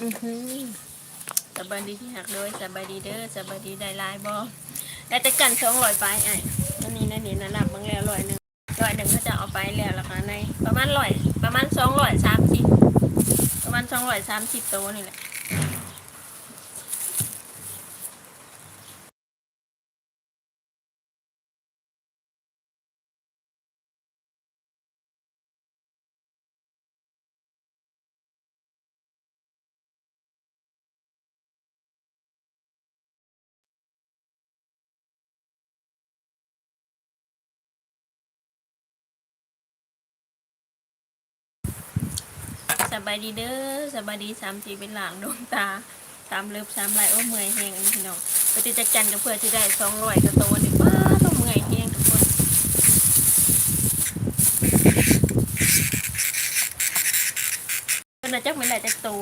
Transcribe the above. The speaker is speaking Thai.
อือหือสบายดีที่หักด้วยสบายดีเด้อสบายดีได้ลายบ่ได้แต่กัน200ไปไอ้อันนี้นั่นนี่นะนับบางแล้ว100เขาจะเอาไปแล้วราคาในประมาณ100ประมาณ230ประมาณ230ตัวนี่แหละสบายดีเด้อสบายดี3-4เป็นหลังดวงตาตามเลิบ3ไหลโอ้เมื่อยแห้งอันนี้พี่น้องปฏิจักจันก็เพื่อที่ได้200กว่าตัวนี่ป้าต้องเมื่อยแห้งทุกคนเพิ่นน่ะจักแม่นได้จักตัว